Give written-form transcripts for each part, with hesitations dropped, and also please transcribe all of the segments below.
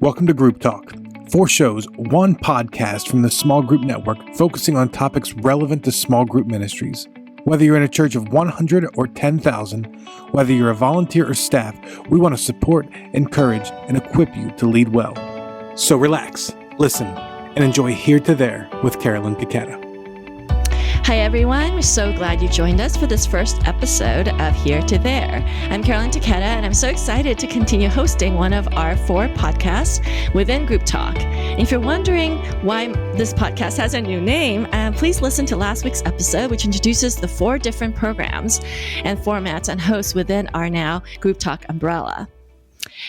Welcome to Group Talk. 4 shows, 1 podcast from the Small Group Network focusing on topics relevant to small group ministries. Whether you're in a church of 100 or 10,000, whether you're a volunteer or staff, we want to support, encourage, and equip you to lead well. So relax, listen, and enjoy Here to There with Carolyn Piquetta. Hi everyone, we're so glad you joined us for this first episode of Here to There. I'm Carolyn Piquetta, and I'm so excited to continue hosting one of our 4 podcasts within Group Talk. And if you're wondering why this podcast has a new name, please listen to last week's episode, which introduces the 4 different programs and formats and hosts within our now Group Talk umbrella.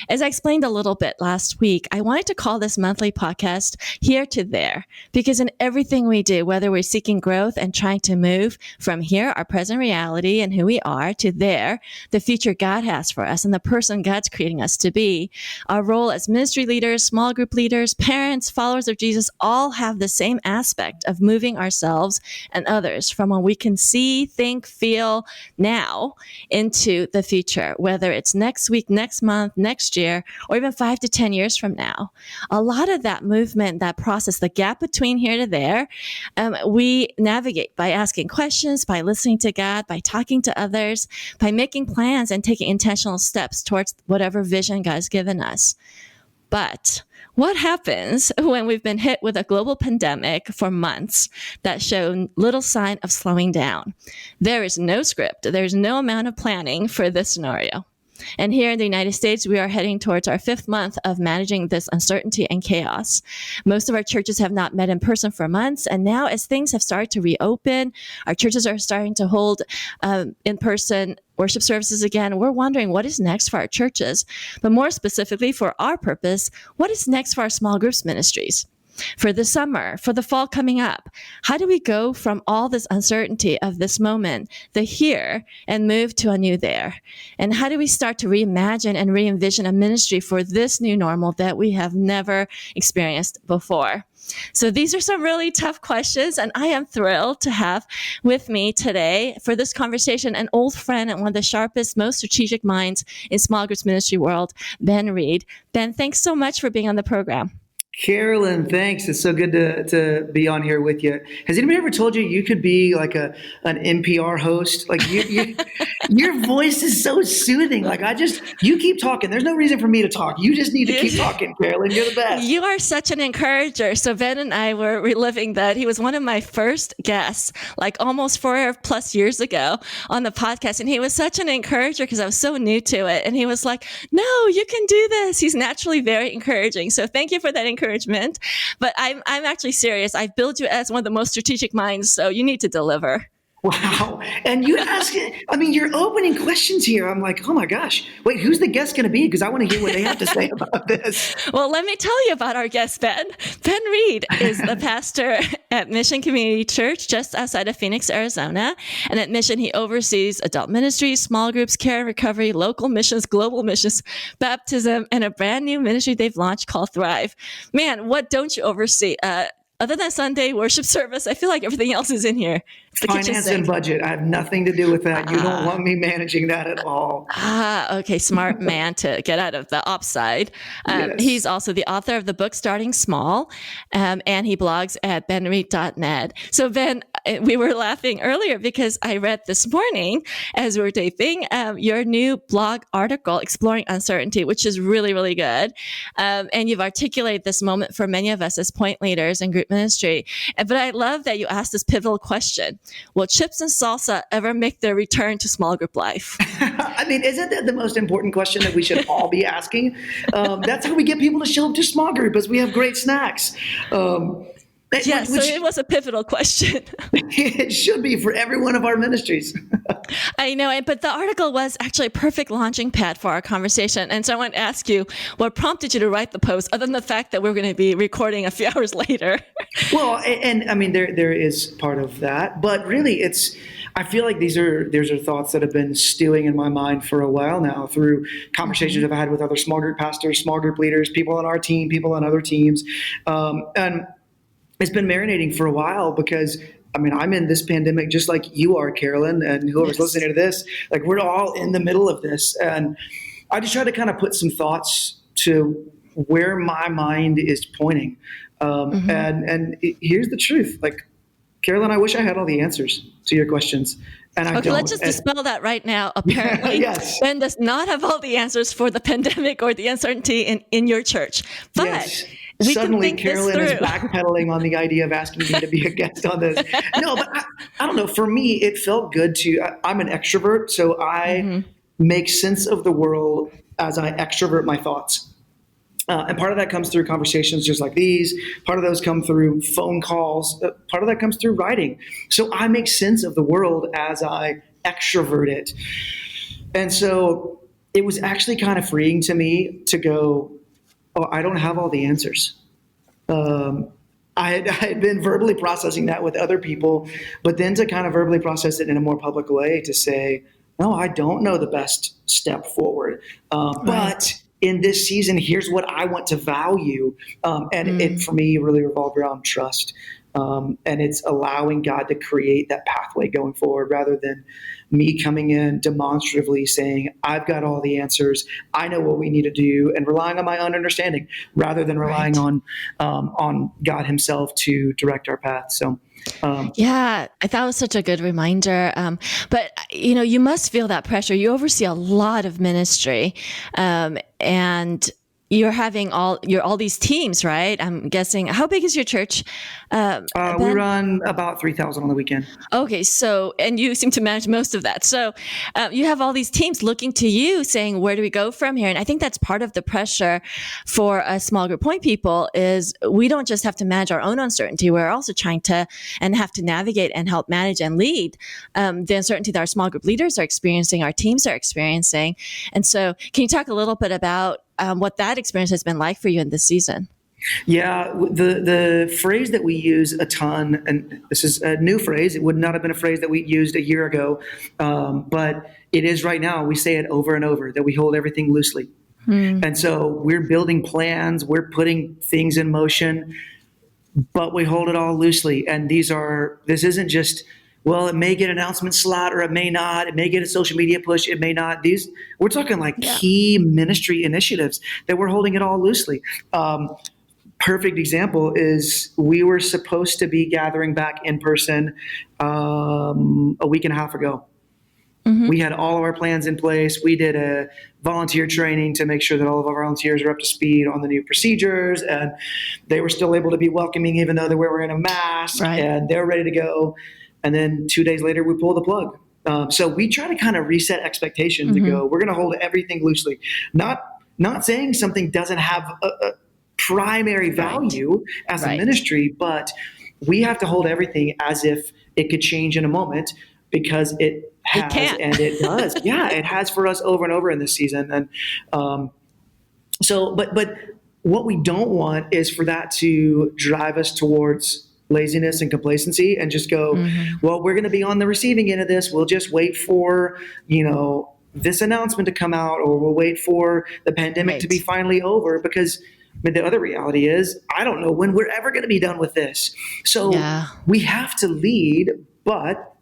As I explained a little bit last week, I wanted to call this monthly podcast Here to There, because in everything we do, whether we're seeking growth and trying to move from here, our present reality and who we are, to there, the future God has for us and the person God's creating us to be, our role as ministry leaders, small group leaders, parents, followers of Jesus, all have the same aspect of moving ourselves and others from what we can see, think, feel now into the future, whether it's next week, next month, next year, or even 5 to 10 years from now. A lot of that movement, that process, the gap between here to there, we navigate by asking questions, by listening to God, by talking to others, by making plans and taking intentional steps towards whatever vision God's given us. But what happens when we've been hit with a global pandemic for months that show little sign of slowing down? There is no script. There's no amount of planning for this scenario. And here in the United States, we are heading towards our 5th month of managing this uncertainty and chaos. Most of our churches have not met in person for months. And now as things have started to reopen, our churches are starting to hold in-person worship services again. We're wondering what is next for our churches, but more specifically for our purpose, what is next for our small groups ministries? For the summer, for the fall coming up, how do we go from all this uncertainty of this moment, the here, and move to a new there? And how do we start to reimagine and re-envision a ministry for this new normal that we have never experienced before? So these are some really tough questions, and I am thrilled to have with me today for this conversation an old friend and one of the sharpest, most strategic minds in small groups ministry world, Ben Reed. Ben, thanks so much for being on the program. Carolyn, thanks. It's so good to be on here with you. Has anybody ever told you you could be like an NPR host? Like your voice is so soothing. Like you keep talking. There's no reason for me to talk. You just need to keep talking, Carolyn. You're the best. You are such an encourager. So Ben and I were reliving that. He was one of my first guests, like almost 4+ years ago on the podcast. And he was such an encourager because I was so new to it. And he was like, no, you can do this. He's naturally very encouraging. So thank you for that encouragement. But I'm actually serious. I've billed you as one of the most strategic minds, so you need to deliver. Wow. And you ask, your opening questions here, I'm like, oh my gosh, wait, who's the guest going to be? Because I want to hear what they have to say about this. Well, let me tell you about our guest, Ben. Ben Reed is the pastor at Mission Community Church just outside of Phoenix, Arizona. And at Mission, he oversees adult ministries, small groups, care and recovery, local missions, global missions, baptism, and a brand new ministry they've launched called Thrive. Man, what don't you oversee? Other than Sunday worship service, I feel like everything else is in here. It's the finance and budget. I have nothing to do with that. You don't want me managing that at all. Okay. Smart man to get out of the ops side. Yes. He's also the author of the book Starting Small, and he blogs at benreed.net. So Ben, we were laughing earlier because I read this morning as we were taping your new blog article, Exploring Uncertainty, which is really, really good. And you've articulated this moment for many of us as point leaders in group ministry. But I love that you asked this pivotal question. Will chips and salsa ever make their return to small group life? Isn't that the most important question that we should all be asking? That's how we get people to show up to small group, as we have great snacks. Yes, so it was a pivotal question. It should be for every one of our ministries. I know, but the article was actually a perfect launching pad for our conversation. And so I want to ask you, what prompted you to write the post, other than the fact that we're going to be recording a few hours later? Well, there is part of that, but really I feel like these are thoughts that have been stewing in my mind for a while now through conversations I've had with other small group pastors, small group leaders, people on our team, people on other teams. And it's been marinating for a while because I'm in this pandemic just like you are, Carolyn, and whoever's listening to this. Like, we're all in the middle of this. And I just try to kind of put some thoughts to where my mind is pointing. And here's the truth. Like, Carolyn, I wish I had all the answers to your questions, and I don't. Let's just dispel that right now. Apparently, yes. Ben does not have all the answers for the pandemic or the uncertainty in your church. But yes. we Suddenly, can think Carolyn this is through. backpedaling on the idea of asking me to be a guest on this. No, but I don't know. For me, it felt good I'm an extrovert, so I make sense of the world as I extrovert my thoughts. And part of that comes through conversations just like these. Part of those come through phone calls. Part of that comes through writing. So I make sense of the world as I extrovert it. And so it was actually kind of freeing to me to go, oh, I don't have all the answers. I had been verbally processing that with other people, but then to kind of verbally process it in a more public way to say, no, I don't know the best step forward. But in this season, here's what I want to value. And it, for me, really revolved around trust. And it's allowing God to create that pathway going forward rather than me coming in demonstratively saying, I've got all the answers. I know what we need to do, and relying on my own understanding rather than relying on God himself to direct our path. So, yeah, I thought it was such a good reminder. But you must feel that pressure. You oversee a lot of ministry, and you're having all these teams, right? I'm guessing. How big is your church? We run about 3,000 on the weekend. Okay, and you seem to manage most of that. So you have all these teams looking to you saying, where do we go from here? And I think that's part of the pressure for a small group point people is we don't just have to manage our own uncertainty. We're also trying to and have to navigate and help manage and lead the uncertainty that our small group leaders are experiencing, our teams are experiencing. And so can you talk a little bit about what that experience has been like for you in this season? Yeah, the phrase that we use a ton, and this is a new phrase, it would not have been a phrase that we used a year ago, but it is right now. We say it over and over, that we hold everything loosely. And so we're building plans, we're putting things in motion, but we hold it all loosely. And this isn't just, well, it may get an announcement slot or it may not. It may get a social media push. It may not. We're talking like key ministry initiatives that we're holding it all loosely. Perfect example is we were supposed to be gathering back in person a week and a half ago. We had all of our plans in place. We did a volunteer training to make sure that all of our volunteers are up to speed on the new procedures, and they were still able to be welcoming even though they were wearing a mask, and they're ready to go. And then 2 days later, we pull the plug. So we try to kind of reset expectations and go, we're going to hold everything loosely. Not saying something doesn't have a primary value as a ministry, but we have to hold everything as if it could change in a moment because it has and it does. Yeah, it has for us over and over in this season. And but what we don't want is for that to drive us towards laziness and complacency and just go, well, we're going to be on the receiving end of this. We'll just wait for, this announcement to come out, or we'll wait for the pandemic to be finally over, because the other reality is I don't know when we're ever going to be done with this. So we have to lead, but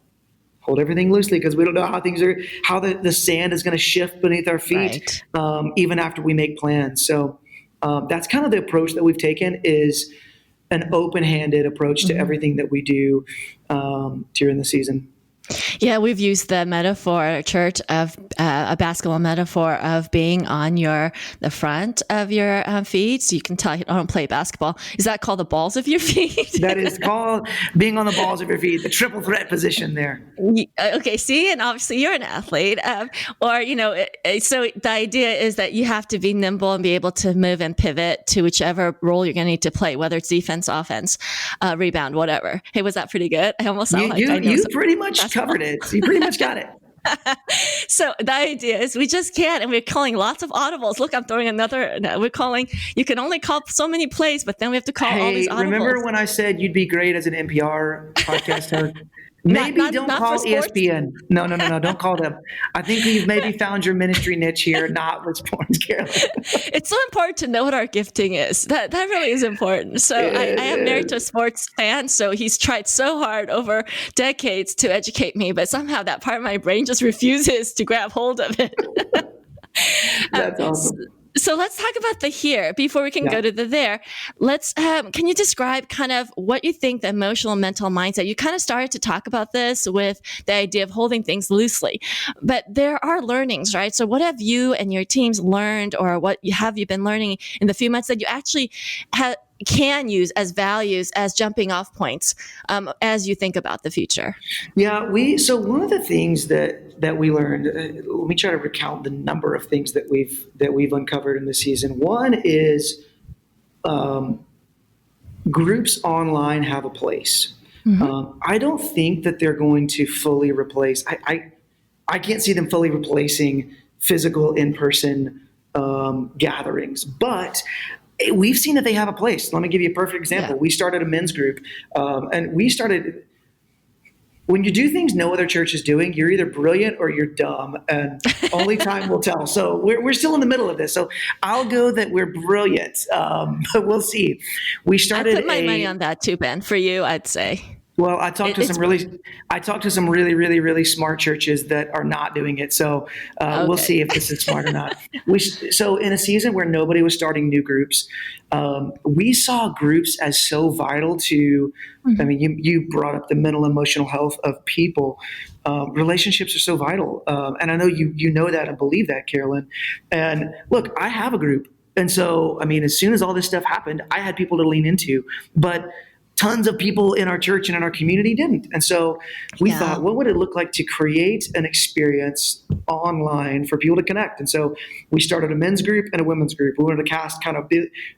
hold everything loosely because we don't know how the sand is going to shift beneath our feet, even after we make plans. So that's kind of the approach that we've taken, is an open-handed approach to everything that we do during the season. Yeah, we've used the metaphor, church, of a basketball metaphor of being on the front of your feet, so you can tell you don't play basketball. Is that called the balls of your feet? That is called being on the balls of your feet, the triple threat position there. Okay, see, and obviously you're an athlete, so the idea is that you have to be nimble and be able to move and pivot to whichever role you're going to need to play, whether it's defense, offense, rebound, whatever. Hey, was that pretty good? I almost sound like I know. You pretty much covered it. So you pretty much got it. So the idea is we just can't, and we're calling lots of audibles. Look, I'm throwing we're calling, you can only call so many plays, but then we have to call all these audibles. Remember when I said you'd be great as an NPR podcast host? Maybe don't call ESPN. No, don't call them. I think you've maybe found your ministry niche here, not with sports, Carolyn. It's so important to know what our gifting is. That really is important. So I am married to a sports fan, so he's tried so hard over decades to educate me, but somehow that part of my brain just refuses to grab hold of it. That's awesome. So let's talk about the here before we can go to the there. Let's, can you describe kind of what you think the emotional mental mindset, you kind of started to talk about this with the idea of holding things loosely, but there are learnings, right? So what have you and your teams learned, or what have you been learning in the few months that you actually can use as values, as jumping off points, as you think about the future? Yeah, so one of the things that we learned, let me try to recount the number of things that we've uncovered in this season. One is groups online have a place. I don't think that they're going to fully replace. I can't see them fully replacing physical in-person gatherings, but we've seen that they have a place. Let me give you a perfect example. We started a men's group, and we started. When you do things no other church is doing, you're either brilliant or you're dumb, and only time will tell. So we're still in the middle of this. So I'll go that we're brilliant, but we'll see. We started. I put my money on that too, Ben. For you, I'd say. Well, I talked to some really, really, really smart churches that are not doing it. So we'll see if this is smart or not. So in a season where nobody was starting new groups, we saw groups as so vital to, I mean, you brought up the mental, emotional health of people. Relationships are so vital. And I know you know that and believe that, Carolyn. And look, I have a group. And so, I mean, as soon as all this stuff happened, I had people to lean into. But tons of people in our church and in our community didn't. And so we thought, what would it look like to create an experience online for people to connect? And so we started a men's group and a women's group. We wanted to cast kind of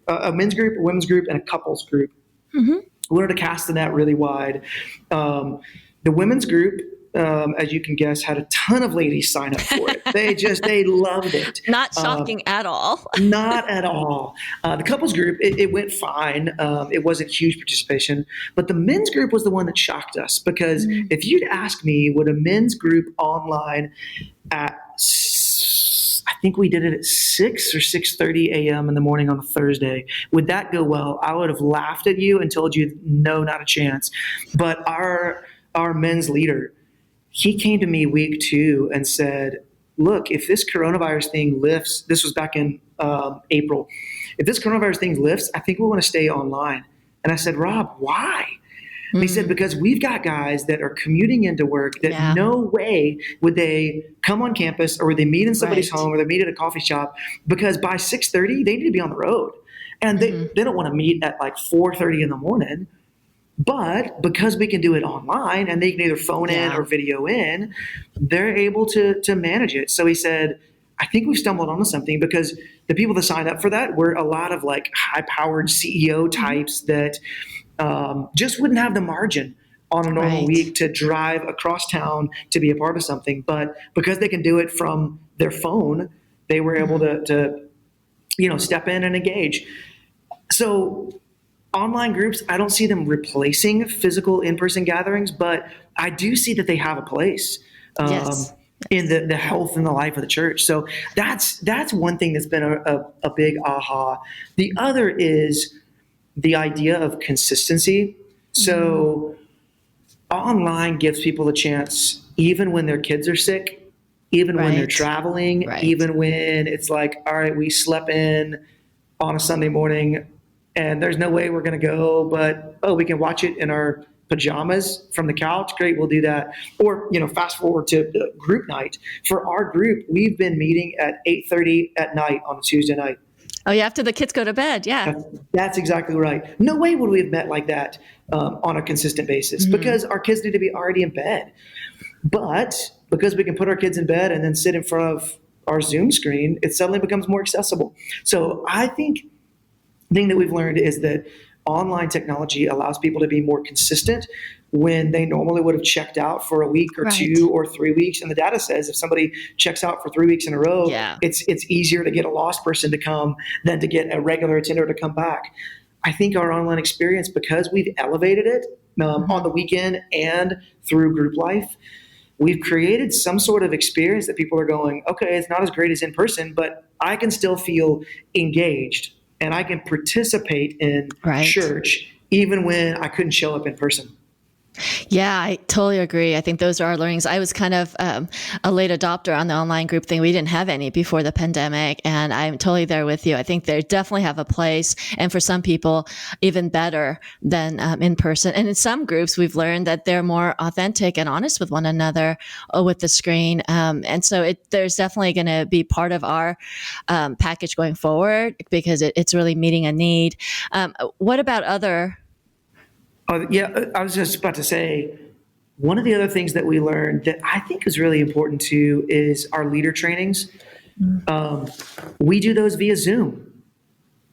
a men's group, a women's group, and a couples group. We wanted to cast the net really wide. The women's group, as you can guess, had a ton of ladies sign up for it. They loved it. Not shocking at all. Not at all. The couples group, it went fine. It wasn't huge participation, but the men's group was the one that shocked us, because if you'd ask me, would a men's group online at, I think we did it at 6 or 6:30 a.m. in the morning on a Thursday, would that go well? I would have laughed at you and told you, no, not a chance. But our men's leader, he came to me week 2 and said, look, if this coronavirus thing lifts, this was back in April, if this coronavirus thing lifts, I think we want to stay online. And I said, Rob, why? And he said, because we've got guys that are commuting into work that no way would they come on campus, or would they meet in somebody's home, or they meet at a coffee shop, because by 6:30, they need to be on the road. And they don't want to meet at like 4:30 in the morning. But because we can do it online, and they can either phone in or video in, they're able to manage it. So he said, I think we've stumbled onto something, because the people that signed up for that were a lot of like high-powered CEO types that just wouldn't have the margin on a normal week to drive across town to be a part of something. But because they can do it from their phone, they were able to step in and engage. So online groups, I don't see them replacing physical in-person gatherings, but I do see that they have a place in the health and the life of the church. So that's one thing that's been a big aha. The other is the idea of consistency. So online gives people a chance, even when their kids are sick, even when they're traveling, even when it's like, all right, we slept in on a Sunday morning, and there's no way we're going to go, but, we can watch it in our pajamas from the couch. Great, we'll do that. Or, fast forward to group night. For our group, we've been meeting at 8:30 at night on a Tuesday night. Oh, yeah, after the kids go to bed, That's exactly right. No way would we have met like that on a consistent basis, because our kids need to be already in bed. But because we can put our kids in bed and then sit in front of our Zoom screen, it suddenly becomes more accessible. So I think thing that we've learned is that online technology allows people to be more consistent when they normally would have checked out for a week or 2 or 3 weeks. And the data says if somebody checks out for 3 weeks in a row, it's easier to get a lost person to come than to get a regular attender to come back. I think our online experience, because we've elevated it on the weekend and through group life, we've created some sort of experience that people are going, okay, it's not as great as in person, but I can still feel engaged. And I can participate in church even when I couldn't show up in person. Yeah, I totally agree. I think those are our learnings. I was kind of a late adopter on the online group thing. We didn't have any before the pandemic, and I'm totally there with you. I think they definitely have a place, and for some people, even better than in person. And in some groups, we've learned that they're more authentic and honest with one another with the screen. And so there's definitely going to be part of our package going forward because it's really meeting a need. What about other? Yeah, I was just about to say, one of the other things that we learned that I think is really important too is our leader trainings. Um, we do those via Zoom.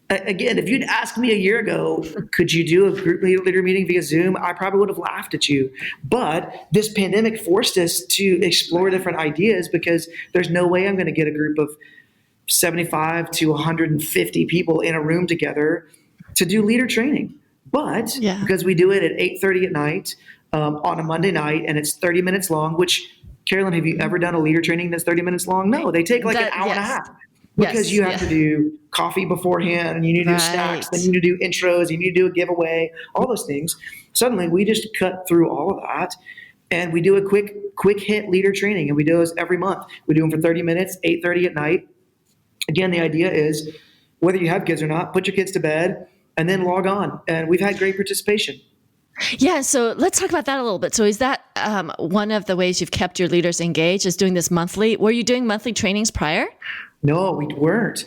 Again, if you'd asked me a year ago, could you do a group leader meeting via Zoom? I probably would have laughed at you. But this pandemic forced us to explore different ideas because there's no way I'm going to get a group of 75 to 150 people in a room together to do leader training. But Yeah. because we do it at 8:30 at night on a Monday night, and it's 30 minutes long, which, Carolyn, have you ever done a leader training that's 30 minutes long? No, they take like an hour and a Yes. half because Yes. you have to do coffee beforehand, and you need to do snacks, then you need to do intros, you need to do a giveaway, all those things. Suddenly, we just cut through all of that, and we do a quick hit leader training, and we do those every month. We do them for 30 minutes, 8:30 at night. Again, the idea is whether you have kids or not, put your kids to bed and then log on. And we've had great participation. Yeah, so let's talk about that a little bit. So is that one of the ways you've kept your leaders engaged is doing this monthly? Were you doing monthly trainings prior? No, we weren't.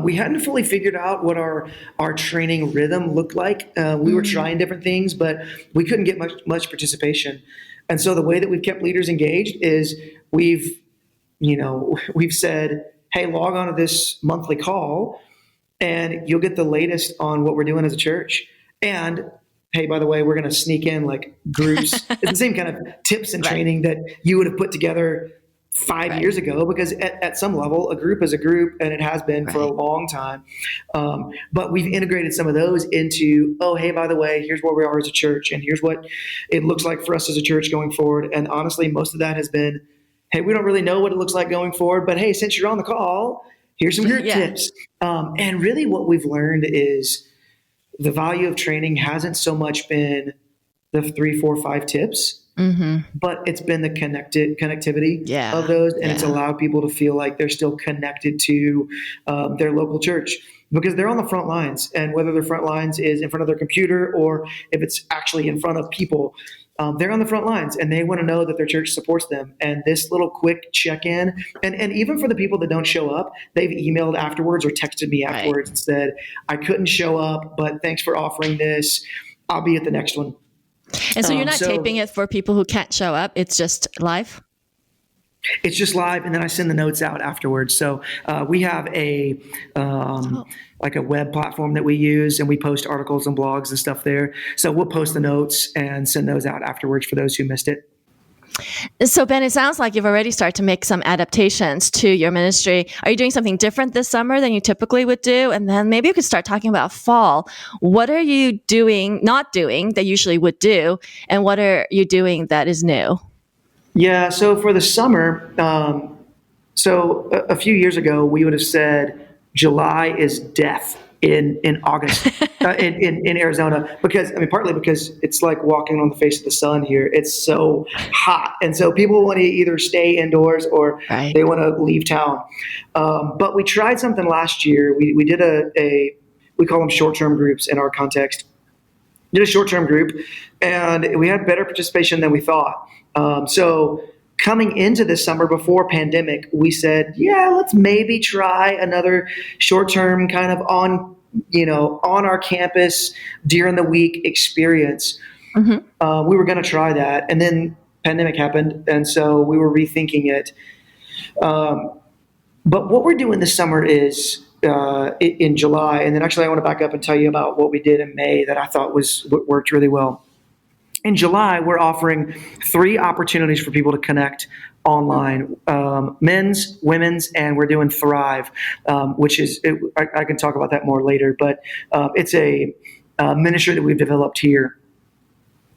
We hadn't fully figured out what our training rhythm looked like. We were trying different things, but we couldn't get much participation. And so the way that we've kept leaders engaged is we've said, hey, log on to this monthly call and you'll get the latest on what we're doing as a church. And hey, by the way, we're going to sneak in like groups. It's the same kind of tips and training that you would have put together 5 years ago, because at some level, a group is a group, and it has been for a long time. But we've integrated some of those into, oh, hey, by the way, here's where we are as a church, and here's what it looks like for us as a church going forward. And honestly, most of that has been, hey, we don't really know what it looks like going forward, but hey, since you're on the call, here's some group tips. And really what we've learned is the value of training hasn't so much been the 3, 4, 5 tips, but it's been the connectivity of those. And it's allowed people to feel like they're still connected to their local church, because they're on the front lines. And whether their front lines is in front of their computer or if it's actually in front of people, they're on the front lines, and they want to know that their church supports them. And this little quick check-in, and even for the people that don't show up, they've emailed afterwards or texted me afterwards and said, I couldn't show up, but thanks for offering this. I'll be at the next one. And so you're not taping it for people who can't show up. It's just live? It's just live, and then I send the notes out afterwards. So we have like a web platform that we use, and we post articles and blogs and stuff there. So we'll post the notes and send those out afterwards for those who missed it. So Ben, it sounds like you've already started to make some adaptations to your ministry. Are you doing something different this summer than you typically would do? And then maybe you could start talking about fall. What are you not doing that you usually would do? And what are you doing that is new? Yeah, so for the summer, a few years ago, we would have said July is death in August in Arizona, because partly because it's like walking on the face of the sun here. It's so hot, and so people want to either stay indoors or they want to leave town. But we tried something last year. We did we call them short-term groups in our context. Did a short-term group, and we had better participation than we thought. So coming into this summer before pandemic, we said, let's maybe try another short-term kind of on our campus during the week experience. We were going to try that, and then pandemic happened, and so we were rethinking it. But what we're doing this summer is in July, and then actually I want to back up and tell you about what we did in May that I thought worked really well. In July, we're offering 3 opportunities for people to connect online, men's, women's, and we're doing Thrive, which is, I can talk about that more later, but it's a ministry that we've developed here.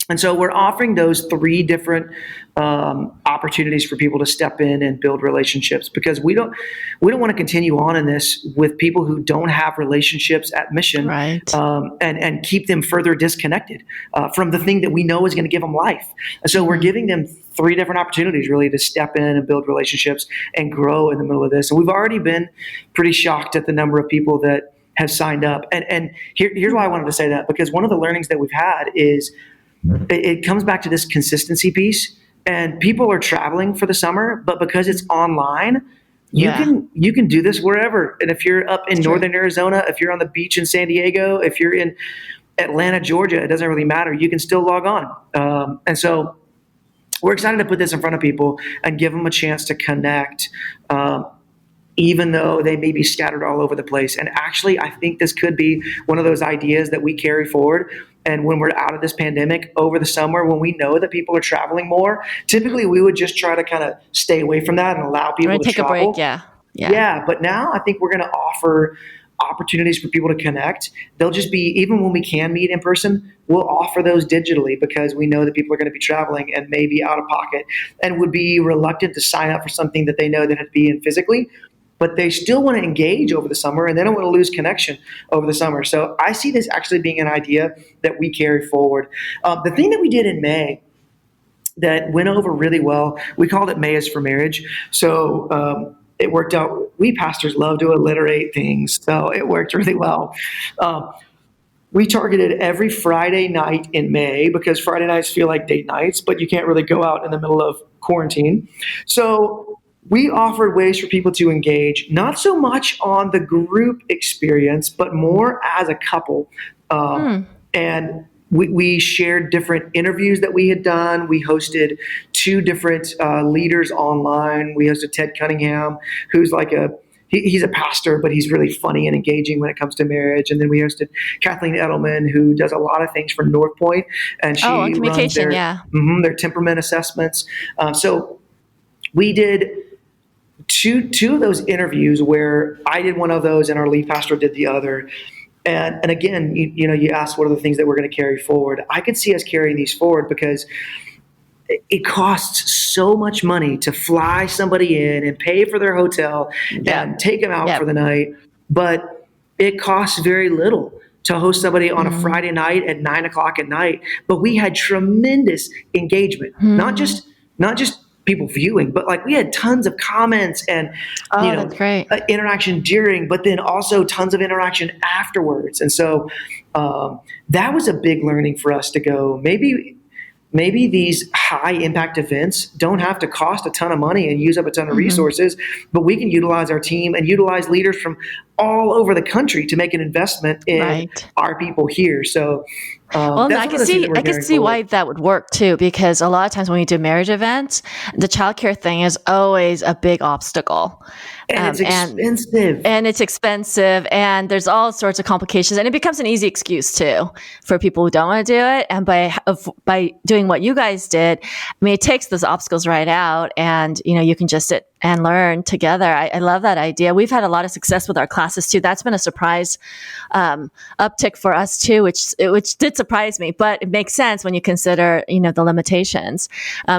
And so we're offering those 3 different opportunities for people to step in and build relationships, because we don't want to continue on in this with people who don't have relationships at Mission, Right. And keep them further disconnected from the thing that we know is going to give them life. And so we're giving them 3 different opportunities really to step in and build relationships and grow in the middle of this. And we've already been pretty shocked at the number of people that have signed up. And here's why I wanted to say that, because one of the learnings that we've had is it comes back to this consistency piece, and people are traveling for the summer, but because it's online, you can do this wherever. And if you're up in northern Arizona, if you're on the beach in San Diego, if you're in Atlanta, Georgia, it doesn't really matter. You can still log on. And so we're excited to put this in front of people and give them a chance to connect, even though they may be scattered all over the place. And actually, I think this could be one of those ideas that we carry forward. And when we're out of this pandemic over the summer, when we know that people are traveling more, typically we would just try to kind of stay away from that and allow people to take travel. a break. Yeah. But now I think we're going to offer opportunities for people to connect. They'll just be, even when we can meet in person, we'll offer those digitally, because we know that people are going to be traveling and maybe out of pocket and would be reluctant to sign up for something that they know that had to be in physically, but they still want to engage over the summer, and they don't want to lose connection over the summer. So I see this actually being an idea that we carry forward. The thing that we did in May that went over really well, we called it May is for Marriage. So it worked out. We pastors love to alliterate things, so it worked really well. We targeted every Friday night in May, because Friday nights feel like date nights, but you can't really go out in the middle of quarantine. So we offered ways for people to engage, not so much on the group experience, but more as a couple. And we shared different interviews that we had done. We hosted 2 different leaders online. We hosted Ted Cunningham, who's like he's a pastor, but he's really funny and engaging when it comes to marriage. And then we hosted Kathleen Edelman, who does a lot of things for North Point, and she runs their temperament assessments. So we did two of those interviews where I did one of those and our lead pastor did the other. And again, you asked what are the things that we're going to carry forward. I could see us carrying these forward because it costs so much money to fly somebody in and pay for their hotel and take them out for the night. But it costs very little to host somebody on a Friday night at 9:00 at night. But we had tremendous engagement, not just people viewing, but like we had tons of comments and that's great. Interaction during, but then also tons of interaction afterwards. And so that was a big learning for us to go, maybe these high impact events don't have to cost a ton of money and use up a ton of resources, but we can utilize our team and utilize leaders from all over the country to make an investment in our people here. So I can see why that would work too, because a lot of times when we do marriage events, the childcare thing is always a big obstacle. And it's expensive. And it's expensive, and there's all sorts of complications, and it becomes an easy excuse too for people who don't want to do it. And by doing what you guys did, I mean, it takes those obstacles right out, and you can just sit and learn together. I love that idea. We've had a lot of success with our classes too. That's been a surprise uptick for us too, which did surprise me, but it makes sense when you consider the limitations.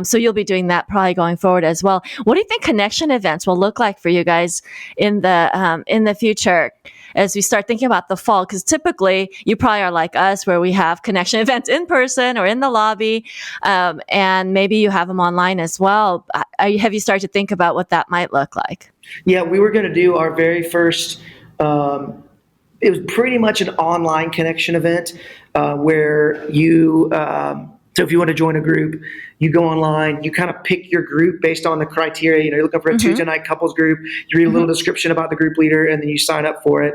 So you'll be doing that probably going forward as well. What do you think connection events will look like for you guys in the future as we start thinking about the fall? Because typically you probably are like us, where we have connection events in person or in the lobby, and maybe you have them online as well. Have you started to think about what that might look like? Yeah, we were going to do our very first, it was pretty much an online connection event where you, so if you want to join a group, you go online, you kind of pick your group based on the criteria. You're looking for a Tuesday night couples group. You read a little description about the group leader, and then you sign up for it.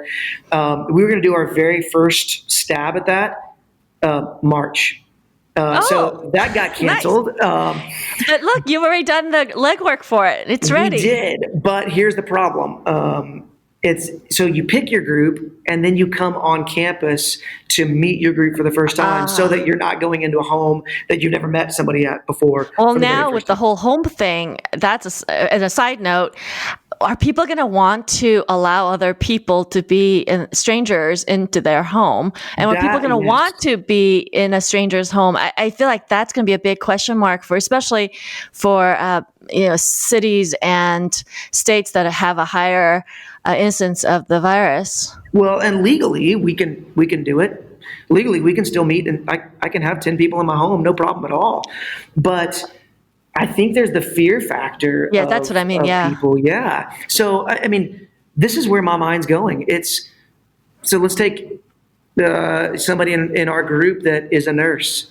We were going to do our very first stab at that March. So that got canceled. Nice. But look, you've already done the legwork for it. It's ready. We did, but here's the problem. So you pick your group, and then you come on campus to meet your group for the first time, so that you're not going into a home that you've never met somebody at before. Well, now with the whole home thing, that's as a side note, are people going to want to allow other people to be strangers into their home? And are people going to want to be in a stranger's home? I feel like that's going to be a big question mark for, especially for, cities and states that have a higher incidence of the virus. Well, and legally we can do it. Legally, we can still meet, and I can have 10 people in my home, no problem at all. But I think there's the fear factor. Yeah, that's what I mean. Yeah. People. Yeah. So, I mean, this is where my mind's going. So let's take somebody in our group that is a nurse.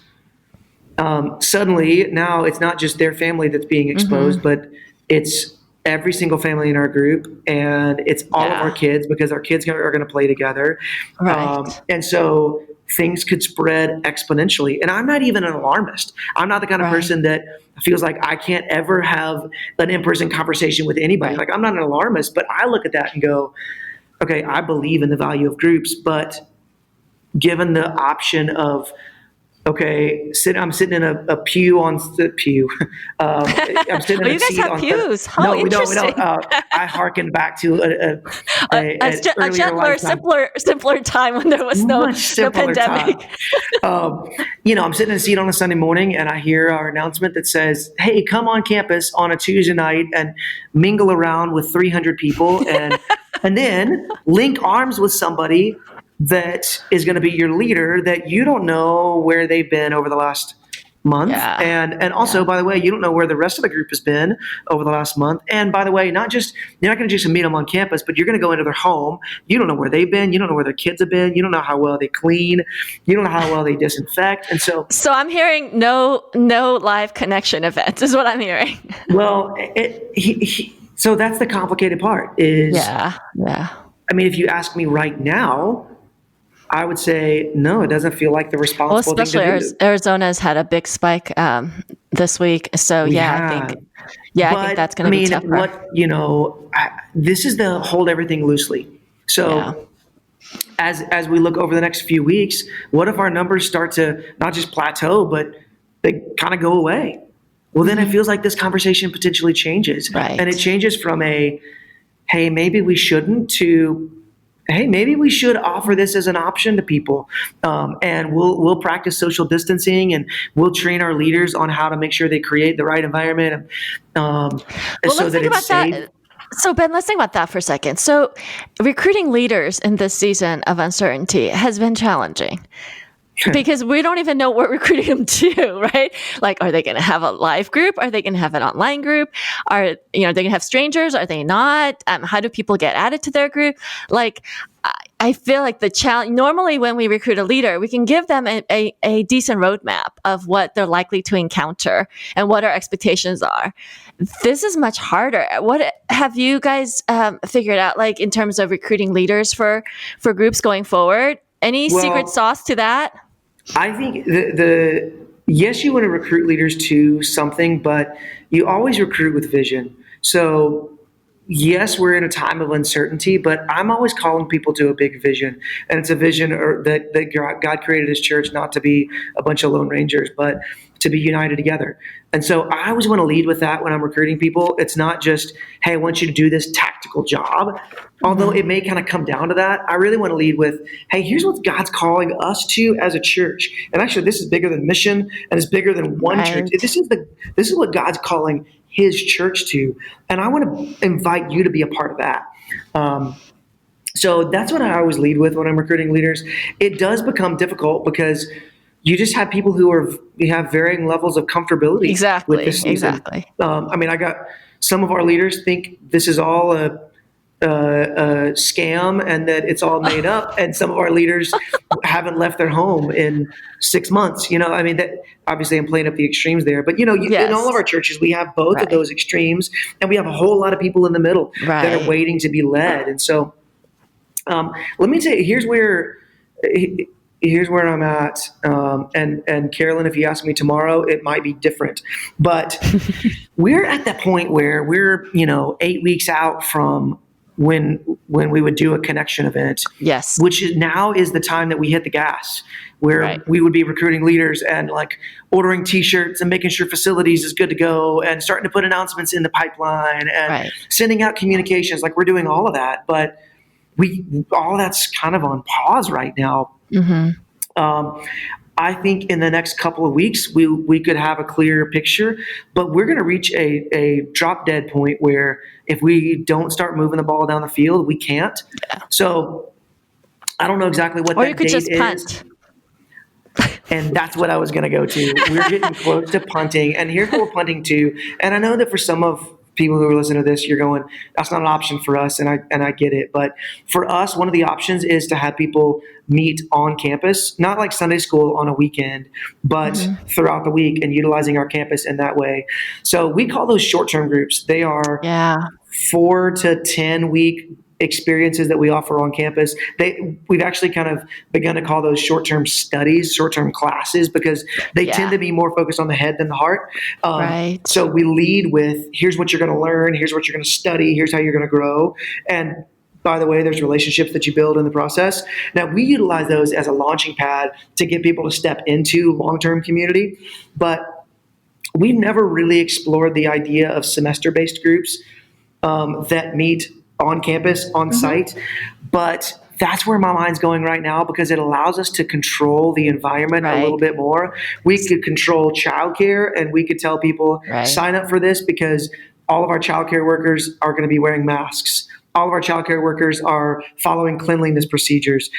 Suddenly, now it's not just their family that's being exposed, but it's every single family in our group, and it's all of our kids, because our kids are going to play together. Right. And so things could spread exponentially. And I'm not even an alarmist. I'm not the kind of person that feels like I can't ever have an in-person conversation with anybody. Like, I'm not an alarmist, but I look at that and go, okay, I believe in the value of groups, but given the option of, okay, I'm sitting in a pew on the pew. I'm sitting in you guys have pews. No, we don't. I hearken back to a gentler, simpler time when there was no pandemic. I'm sitting in a seat on a Sunday morning, and I hear our announcement that says, "Hey, come on campus on a Tuesday night and mingle around with 300 people, and then link arms with somebody that is going to be your leader that you don't know where they've been over the last month. And also, by the way, you don't know where the rest of the group has been over the last month. And by the way, you're not going to just meet them on campus, but you're going to go into their home. You don't know where they've been. You don't know where their kids have been. You don't know how well they clean. You don't know how well they disinfect. And so I'm hearing no live connection events is what I'm hearing. Well, so that's the complicated part is, I mean, if you ask me right now, I would say, no, it doesn't feel like the responsible thing to do. Well, especially Arizona's had a big spike this week. So, I think that's going to be tougher. This is the hold everything loosely. So as we look over the next few weeks, what if our numbers start to not just plateau, but they kind of go away? Well, then it feels like this conversation potentially changes. Right. And it changes from hey, maybe we shouldn't, to, hey, maybe we should offer this as an option to people, and we'll practice social distancing, and we'll train our leaders on how to make sure they create the right environment, so that it's safe. So Ben, let's think about that for a second. So recruiting leaders in this season of uncertainty has been challenging. Because we don't even know what we're recruiting them to, right? Like, are they going to have a live group? Are they going to have an online group? Are they going to have strangers? Are they not? How do people get added to their group? Like, I feel like the challenge, normally when we recruit a leader, we can give them a decent roadmap of what they're likely to encounter and what our expectations are. This is much harder. What have you guys figured out, like, in terms of recruiting leaders for groups going forward? Any secret sauce to that? I think yes, you want to recruit leaders to something, but you always recruit with vision. So yes, we're in a time of uncertainty, but I'm always calling people to a big vision. And it's a vision that God created his church not to be a bunch of Lone Rangers, but to be united together. And so I always want to lead with that when I'm recruiting people. It's not just, hey, I want you to do this tactical job. Although it may kind of come down to that, I really want to lead with, hey, here's what God's calling us to as a church. And actually, this is bigger than mission, and it's bigger than one church. This is what God's calling his church to. And I want to invite you to be a part of that. So that's what I always lead with when I'm recruiting leaders. It does become difficult because you just have people who have varying levels of comfortability with this season. Exactly. I mean, I got some of our leaders think this is all a scam and that it's all made up, and some of our leaders haven't left their home in 6 months. I mean, that obviously I'm playing up the extremes there, but in all of our churches we have both of those extremes, and we have a whole lot of people in the middle that are waiting to be led. And so, let me tell you, here's where I'm at. And Carolyn, if you ask me tomorrow, it might be different, but we're at that point where we're 8 weeks out from when we would do a connection event. Yes. Which now is the time that we hit the gas, where Right. we would be recruiting leaders and like ordering t-shirts and making sure facilities is good to go and starting to put announcements in the pipeline and Right. sending out communications. Like we're doing all of that, but all of that's kind of on pause right now. I think in the next couple of weeks, we could have a clearer picture, but we're going to reach a drop dead point where if we don't start moving the ball down the field, we can't. Yeah. So I don't know exactly what or that you could date just is. punt. And that's what I was going to go to. We're getting close to punting, and here's what we're punting to. And I know that for some of people who are listening to this, you're going, that's not an option for us, and I get it. But for us, one of the options is to have people meet on campus, not like Sunday school on a weekend, but throughout the week and utilizing our campus in that way. So we call those short-term groups. They are 4 to 10 week experiences that we offer on campus. We've actually kind of begun to call those short-term studies, short-term classes, because they tend to be more focused on the head than the heart. Right. So we lead with, here's what you're going to learn, here's what you're going to study, here's how you're going to grow. And by the way, there's relationships that you build in the process. Now, we utilize those as a launching pad to get people to step into long-term community, but we've never really explored the idea of semester-based groups that meet on campus, on site. But that's where my mind's going right now, because it allows us to control the environment a little bit more. We could control childcare, and we could tell people, sign up for this because all of our childcare workers are going to be wearing masks. All of our childcare workers are following cleanliness procedures.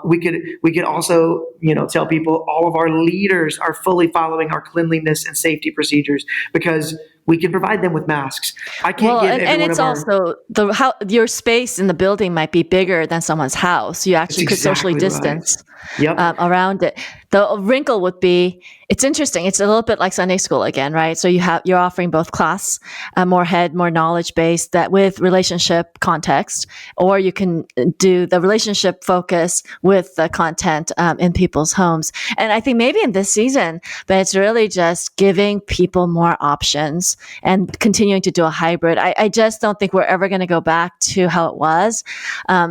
We could also, tell people all of our leaders are fully following our cleanliness and safety procedures, because we can provide them with masks. I can't give every and one it's of also your space in the building might be bigger than someone's house. You actually could socially distance around it. The wrinkle would be, it's interesting. It's a little bit like Sunday school again, right? So you're offering both class, more knowledge based, that with relationship context, or you can do the relationship focus with the content in people's homes. And I think maybe in this season, but it's really just giving people more options and continuing to do a hybrid. I just don't think we're ever going to go back to how it was.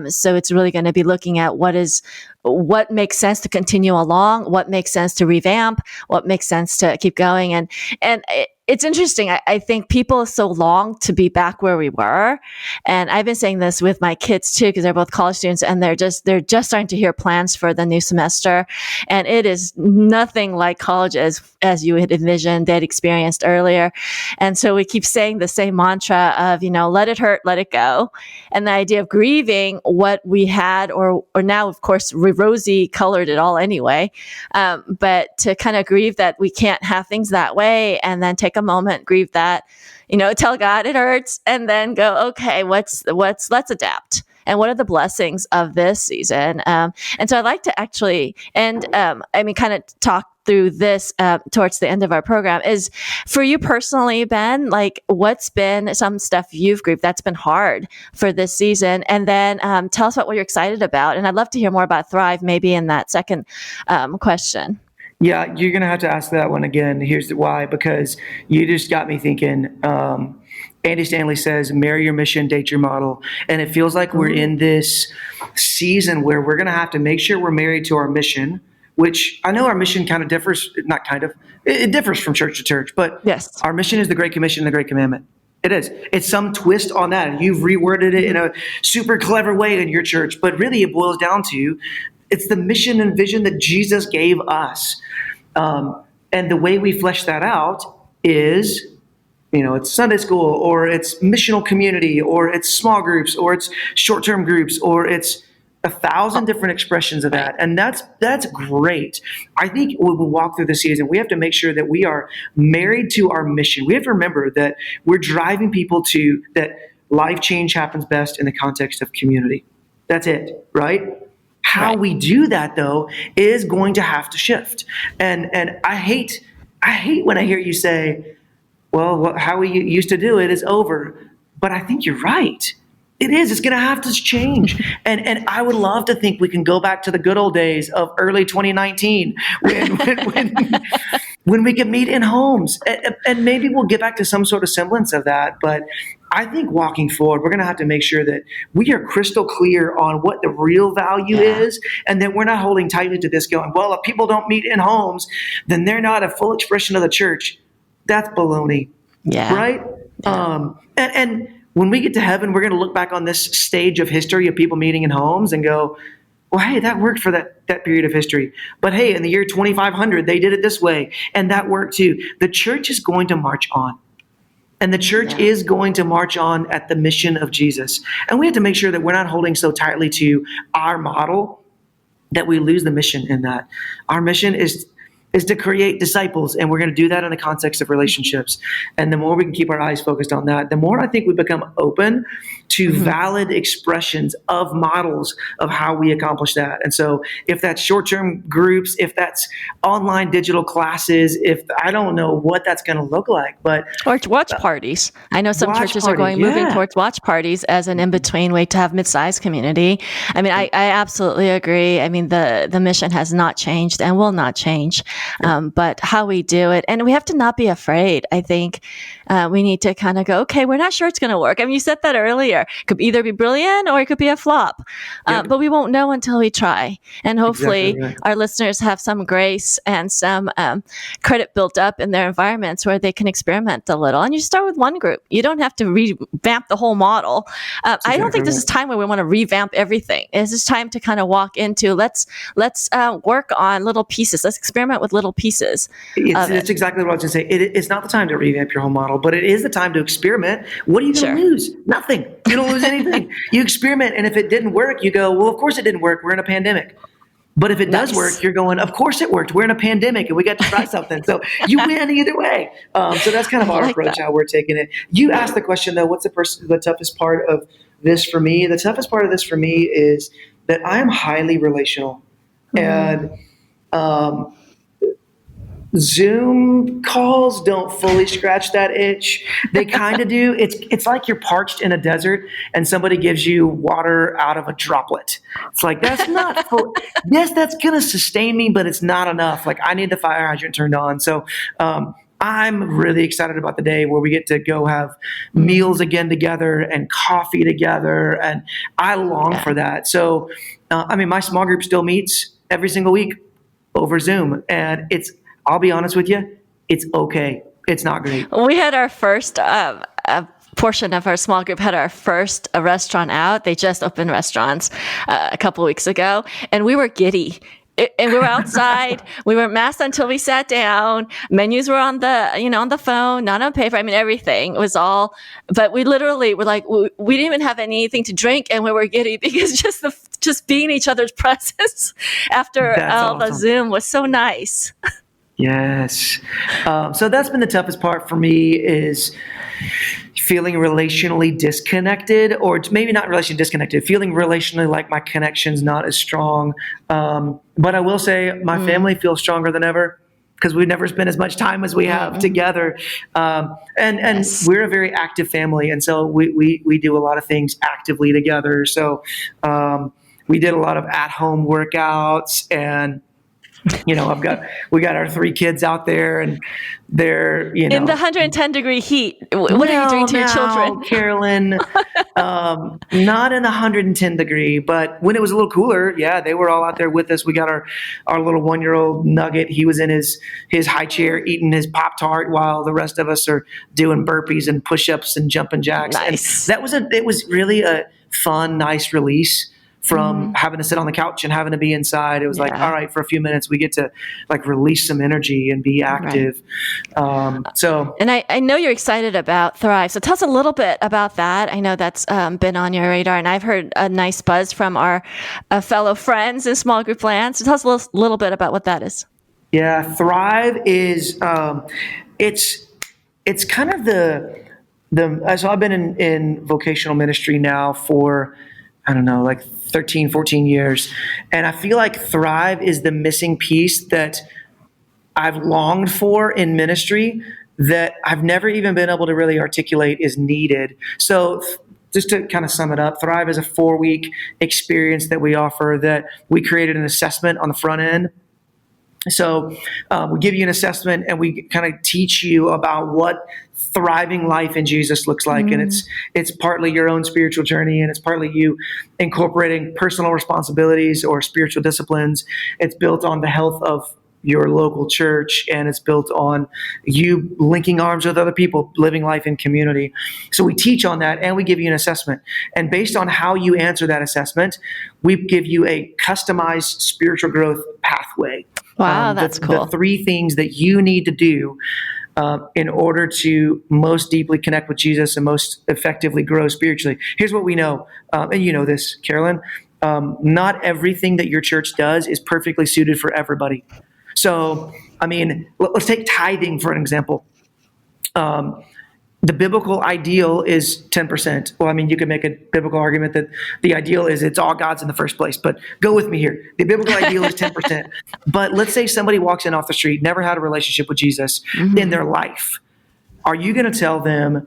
So it's really going to be looking at what makes sense to continue along, what makes sense to revamp, what makes sense to keep going. And it's interesting. I think people so long to be back where we were. And I've been saying this with my kids too, because they're both college students, and they're just starting to hear plans for the new semester. And it is nothing like college as you had envisioned, they'd experienced earlier. And so we keep saying the same mantra of, let it hurt, let it go. And the idea of grieving what we had, or now, of course, rosy colored it all anyway. But to kind of grieve that we can't have things that way, and then take a moment, grieve that, tell God it hurts, and then go, okay, let's adapt. And what are the blessings of this season? And so I'd like to actually, kind of talk through this towards the end of our program. Is for you personally, Ben, like what's been some stuff you've grieved that's been hard for this season? And then tell us about what you're excited about. And I'd love to hear more about Thrive, maybe in that second question. Yeah, you're going to have to ask that one again. Here's why, because you just got me thinking. Andy Stanley says, marry your mission, date your model. And it feels like we're in this season where we're going to have to make sure we're married to our mission, which I know our mission kind of differs, not kind of, it differs from church to church, but yes, our mission is the Great Commission and the Great Commandment. It is. It's some twist on that. And you've reworded it in a super clever way in your church, but really it boils down to, it's the mission and vision that Jesus gave us. And the way we flesh that out is, it's Sunday school, or it's missional community, or it's small groups, or it's short-term groups, or it's 1,000 different expressions of that. And that's great. I think when we walk through the season, we have to make sure that we are married to our mission. We have to remember that we're driving people to that life change happens best in the context of community. That's it, right? How we do that, though, is going to have to shift. And I hate when I hear you say, well, how we used to do it is over. But I think you're right. It is. It's going to have to change. And I would love to think we can go back to the good old days of early 2019 when we could meet in homes. And maybe we'll get back to some sort of semblance of that. But I think walking forward, we're going to have to make sure that we are crystal clear on what the real value is, and that we're not holding tightly to this going, well, if people don't meet in homes, then they're not a full expression of the church. That's baloney. Yeah. Right? Yeah. And when we get to heaven, we're going to look back on this stage of history of people meeting in homes and go, well, hey, that worked for that period of history. But hey, in the year 2500, they did it this way, and that worked too. The church is going to march on. And the church is going to march on at the mission of Jesus. And we have to make sure that we're not holding so tightly to our model that we lose the mission in that. Our mission is to create disciples, and we're going to do that in the context of relationships. And the more we can keep our eyes focused on that, the more I think we become open to valid expressions of models of how we accomplish that. And so if that's short-term groups, if that's online digital classes, if I don't know what that's going to look like, but or watch parties. I know some churches are moving towards watch parties as an in-between way to have mid-sized community. I mean, I absolutely agree. I mean, the mission has not changed and will not change, but how we do it, and we have to not be afraid. I think we need to kind of go, okay, we're not sure it's going to work. I mean, you said that earlier. It could either be brilliant or it could be a flop, but we won't know until we try. And hopefully our listeners have some grace and some credit built up in their environments where they can experiment a little. And you start with one group. You don't have to revamp the whole model. I don't think this is time where we want to revamp everything. It's just time to kind of walk into, let's work on little pieces. Let's experiment with little pieces. It's exactly what I was going to say. It's not the time to revamp your whole model, but it is the time to experiment. What are you going to lose? Nothing. You don't lose anything. You experiment, and if it didn't work, you go, well, of course it didn't work. We're in a pandemic. But if it does work, you're going, of course it worked. We're in a pandemic, and we got to try something. So you win either way. So that's kind of our approach, how we're taking it. You asked the question, though, what's the toughest part of this for me? The toughest part of this for me is that I am highly relational. And Zoom calls don't fully scratch that itch. They kind of do. It's like you're parched in a desert and somebody gives you water out of a droplet. It's like, that's not full. Yes, that's going to sustain me, but it's not enough. Like, I need the fire hydrant turned on. So I'm really excited about the day where we get to go have meals again together and coffee together. And I long for that. So, my small group still meets every single week over Zoom. And I'll be honest with you, it's okay. It's not great. We had our first portion of our small group had our first restaurant out. They just opened restaurants a couple of weeks ago, and we were giddy. And we were outside. We weren't masked until we sat down. Menus were on the phone, not on paper. I mean, everything was all. But we literally were like, we didn't even have anything to drink, and we were giddy because just being in each other's presence after all the Zoom was so nice. Yes. So that's been the toughest part for me, is feeling relationally disconnected, or maybe not relationally disconnected, feeling relationally like my connection's not as strong. But I will say my family feels stronger than ever because we've never spent as much time as we have together. And we're a very active family. And so we do a lot of things actively together. So we did a lot of at-home workouts, and we got our 3 kids out there, and they're, in the 110-degree heat. What are you doing to your children? Carolyn, not in the 110 degree, but when it was a little cooler, they were all out there with us. We got our little 1-year-old Nugget. He was in his high chair eating his Pop-Tart while the rest of us are doing burpees and push-ups and jumping jacks. Nice. And it was really a fun, nice release from having to sit on the couch and having to be inside. It was like, all right, for a few minutes, we get to release some energy and be active. Right. And I know you're excited about Thrive. So tell us a little bit about that. I know that's been on your radar, and I've heard a nice buzz from our fellow friends in small group land. So tell us a little bit about what that is. Yeah, Thrive is, it's kind of so I've been in vocational ministry now for, 13, 14 years. And I feel like Thrive is the missing piece that I've longed for in ministry that I've never even been able to really articulate is needed. So just to kind of sum it up, Thrive is a 4-week experience that we offer, that we created an assessment on the front end So we give you an assessment, and we kind of teach you about what thriving life in Jesus looks like. And it's partly your own spiritual journey, and it's partly you incorporating personal responsibilities or spiritual disciplines. It's built on the health of your local church, and it's built on you linking arms with other people, living life in community. So we teach on that, and we give you an assessment. And based on how you answer that assessment, we give you a customized spiritual growth pathway. Wow, that's cool. The 3 things that you need to do in order to most deeply connect with Jesus and most effectively grow spiritually. Here's what we know, and you know this, Carolyn. Not everything that your church does is perfectly suited for everybody. So, I mean, let's take tithing for an example. The biblical ideal is 10%. Well, I mean, you could make a biblical argument that the ideal is it's all God's in the first place, but go with me here. The biblical ideal is 10%. But let's say somebody walks in off the street, never had a relationship with Jesus in their life. Are you going to tell them,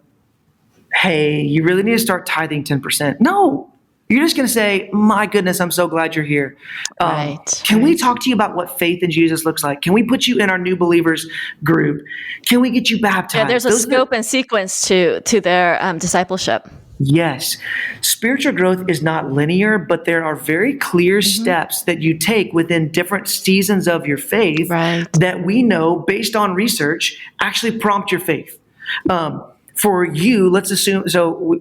hey, you really need to start tithing 10%? No. You're just going to say, my goodness, I'm so glad you're here. Can we talk to you about what faith in Jesus looks like? Can we put you in our new believers group? Can we get you baptized? Yeah, there's a scope and sequence to their discipleship. Yes. Spiritual growth is not linear, but there are very clear steps that you take within different seasons of your faith that we know, based on research, actually prompt your faith. For you, let's assume, so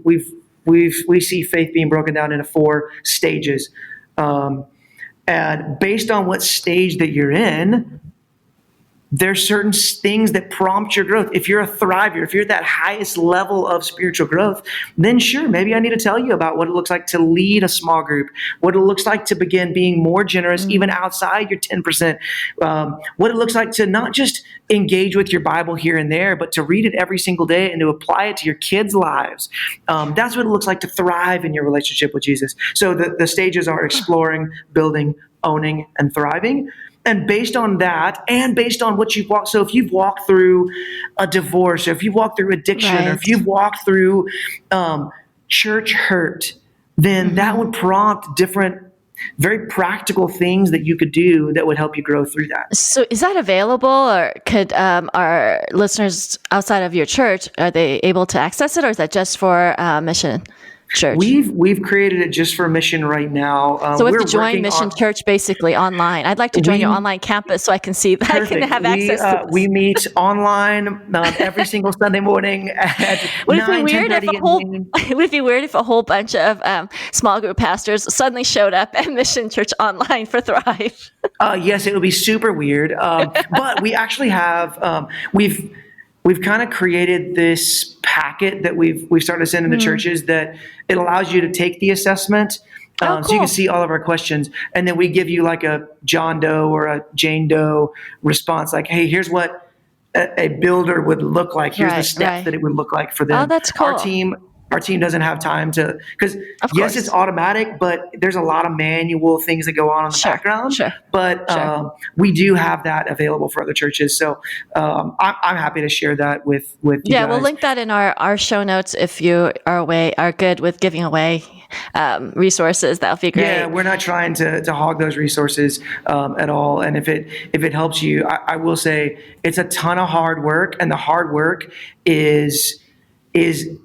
we see faith being broken down into 4 stages. And based on what stage that you're in, there's certain things that prompt your growth. If you're a thriver, if you're at that highest level of spiritual growth, then sure, maybe I need to tell you about what it looks like to lead a small group, what it looks like to begin being more generous even outside your 10%, what it looks like to not just engage with your Bible here and there, but to read it every single day and to apply it to your kids' lives. That's what it looks like to thrive in your relationship with Jesus. So the stages are exploring, building, owning, and thriving. And based on that, and based on what you've walked, so if you've walked through a divorce, or if you've walked through addiction, or if you've walked through church hurt, then that would prompt different, very practical things that you could do that would help you grow through that. So is that available, or could our listeners outside of your church, are they able to access it, or is that just for Mission Church? We've created it just for Mission right now. So we have to join Mission Church basically online. I'd like to join your online campus so I can see that. I can have access to this. We meet online every single Sunday morning at 9:10:30 in the evening. Would it be weird if a whole bunch of small group pastors suddenly showed up at Mission Church online for Thrive? Yes, it would be super weird. But we actually have we've kind of created this packet that we've started sending to churches that it allows you to take the assessment. Cool. So you can see all of our questions, and then we give you like a John Doe or a Jane Doe response, like, hey, here's what a builder would look like. Here's the steps that it would look like for them. Oh, that's cool. Our team doesn't have time to, because yes, it's automatic, but there's a lot of manual things that go on in the background. But we do have that available for other churches. So I'm happy to share that with you guys. We'll link that in our show notes if you are good with giving away resources. That would be great. Yeah, we're not trying to hog those resources at all. And if it helps you, I will say it's a ton of hard work, and the hard work is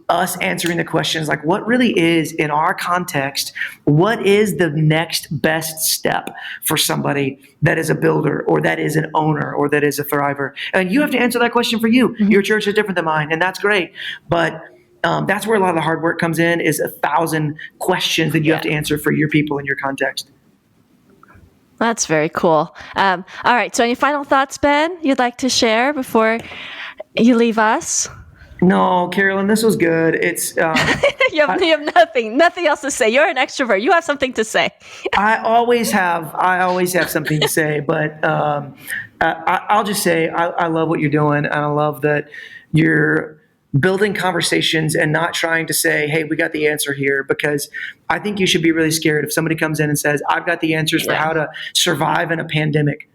us answering the questions like, what really is, in our context, what is the next best step for somebody that is a builder, or that is an owner, or that is a thriver? And you have to answer that question for you. Your church is different than mine, and that's great. But that's where a lot of the hard work comes in, is 1,000 questions that you have to answer for your people in your context. That's very cool. All right. So any final thoughts, Ben, you'd like to share before you leave us? No, Carolyn, this was good. It's you have nothing else to say. You're an extrovert. You have something to say. I always have something to say, but I'll just say I love what you're doing, and I love that you're building conversations and not trying to say, hey, we got the answer here, because I think you should be really scared if somebody comes in and says, I've got the answers for how to survive in a pandemic.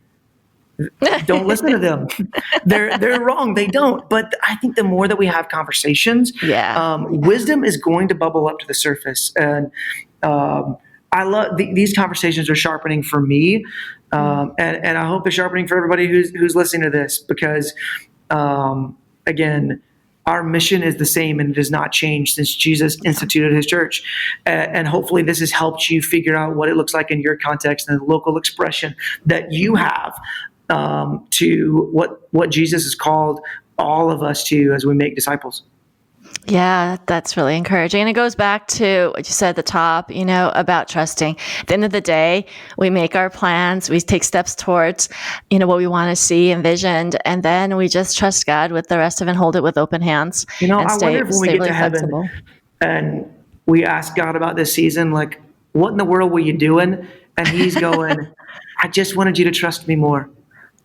Don't listen to them. They're wrong. They don't. But I think the more that we have conversations, wisdom is going to bubble up to the surface. And I I love these conversations are sharpening for me, and I hope they're sharpening for everybody who's listening to this, because again, our mission is the same and it has not changed since Jesus instituted his church. And hopefully this has helped you figure out what it looks like in your context and the local expression that you have to what Jesus has called all of us to as we make disciples. Yeah, that's really encouraging. And it goes back to what you said at the top, about trusting. At the end of the day, we make our plans, we take steps towards, what we want to see envisioned, and then we just trust God with the rest of it and hold it with open hands. I wonder if when we get to heaven flexible. and we ask God about this season, like, what in the world were you doing? And he's going, I just wanted you to trust me more.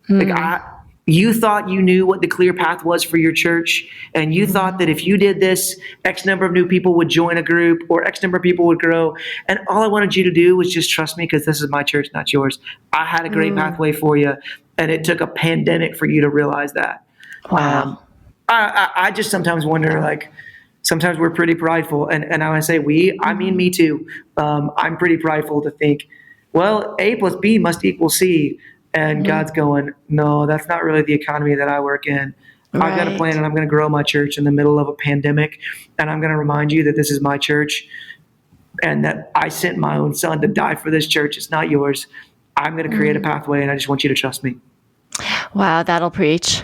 Like, you thought you knew what the clear path was for your church, and you thought that if you did this, X number of new people would join a group or X number of people would grow. And all I wanted you to do was just trust me, because this is my church, not yours. I had a great pathway for you, and it took a pandemic for you to realize that. Wow. I just sometimes wonder, like, sometimes we're pretty prideful. And I want to say I mean me too. I'm pretty prideful to think, well, A plus B must equal C. And God's going, no, that's not really the economy that I work in. I've got a plan, and I'm going to grow my church in the middle of a pandemic. And I'm going to remind you that this is my church and that I sent my own son to die for this church. It's not yours. I'm going to create a pathway, and I just want you to trust me. Wow, that'll preach.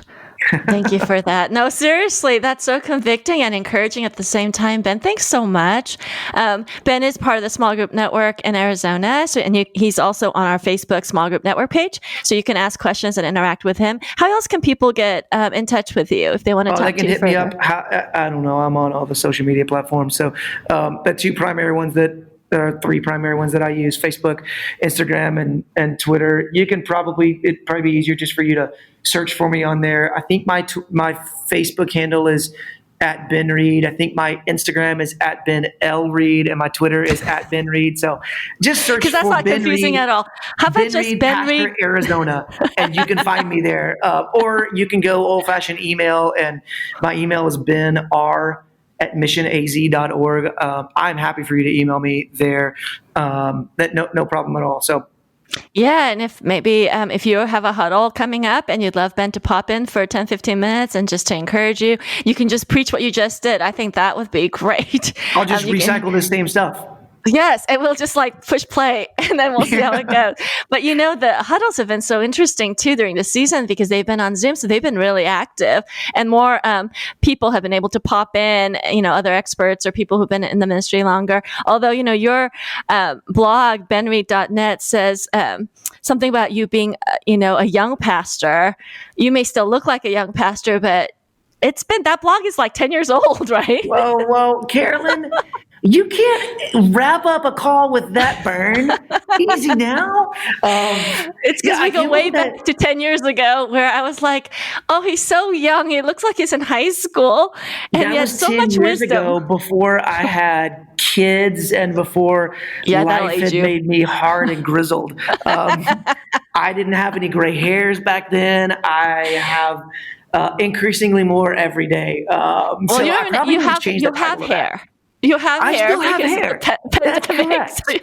Thank you for that. No, seriously, that's so convicting and encouraging at the same time. Ben, thanks so much. Ben is part of the small group network in Arizona, and he's also on our Facebook small group network page, so you can ask questions and interact with him. How else can people get in touch with you if they want to talk to you further? They can hit me up. I don't know. I'm on all the social media platforms. So the three primary ones that I use: Facebook, Instagram, and Twitter. It'd probably be easier just for you to search for me on there. I think my Facebook handle is at Ben Reed. I think my Instagram is at Ben L Reed, and my Twitter is at Ben Reed. So just search for Ben Reed. Because that's not confusing at all. How about just Ben Reed, Arizona, and you can find me there. Or you can go old-fashioned email, and my email is benr@missionaz.org. I'm happy for you to email me there. No problem at all. So. Yeah, and if you have a huddle coming up and you'd love Ben to pop in for 10, 15 minutes and just to encourage you, you can just preach what you just did. I think that would be great. I'll just recycle the same stuff. Yes, and we'll just push play, and then we'll see how it goes. But the huddles have been so interesting too during the season because they've been on Zoom, so they've been really active, and more people have been able to pop in. Other experts or people who've been in the ministry longer. Although your blog benreed.net says something about you being a young pastor. You may still look like a young pastor, but that blog is 10 years old, right? Well, Carolyn. You can't wrap up a call with that burn. Easy now. It's because we go way back to 10 years ago where I was like, oh, he's so young. He looks like he's in high school. And yet so much wisdom. That was 10 years ago, before I had kids and before life had made me hard and grizzled. I didn't have any gray hairs back then. I have increasingly more every day. You have hair. You have I hair. Still have hair. That's correct. So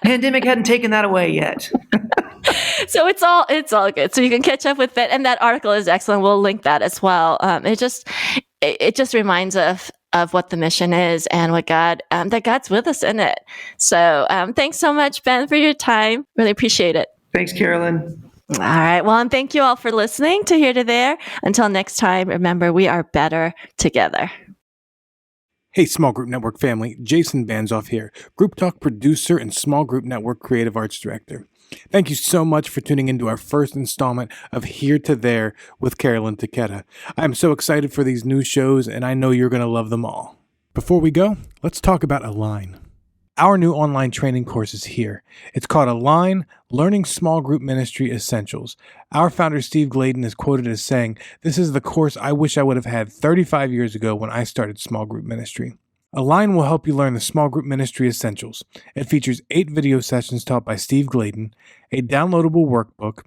Pandemic hadn't taken that away yet. So it's all good. So you can catch up with that, and that article is excellent. We'll link that as well. It just reminds us of what the mission is and what that God's with us in it. So thanks so much, Ben, for your time. Really appreciate it. Thanks, Carolyn. All right. Well, and thank you all for listening to Here to There. Until next time, remember, we are better together. Hey, Small Group Network family, Jason Banzoff here, Group Talk producer and Small Group Network creative arts director. Thank you so much for tuning into our first installment of Here to There with Carolyn Taketa. I'm so excited for these new shows, and I know you're going to love them all. Before we go, let's talk about Align. Our new online training course is here. It's called Align, Learning Small Group Ministry Essentials. Our founder, Steve Gladen, is quoted as saying, "This is the course I wish I would have had 35 years ago when I started small group ministry." Align will help you learn the small group ministry essentials. It features 8 video sessions taught by Steve Gladen, a downloadable workbook,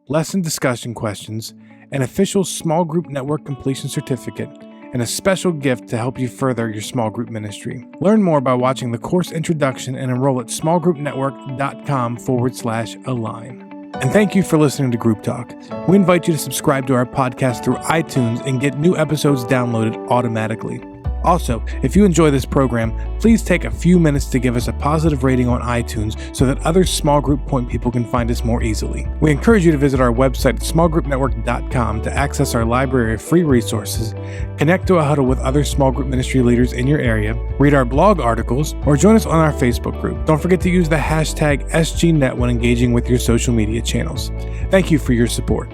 lesson discussion questions, an official small group network completion certificate, and a special gift to help you further your small group ministry. Learn more by watching the course introduction and enroll at smallgroupnetwork.com/align. And thank you for listening to Group Talk. We invite you to subscribe to our podcast through iTunes and get new episodes downloaded automatically. Also, if you enjoy this program, please take a few minutes to give us a positive rating on iTunes so that other small group point people can find us more easily. We encourage you to visit our website at smallgroupnetwork.com to access our library of free resources, connect to a huddle with other small group ministry leaders in your area, read our blog articles, or join us on our Facebook group. Don't forget to use the hashtag SGNet when engaging with your social media channels. Thank you for your support.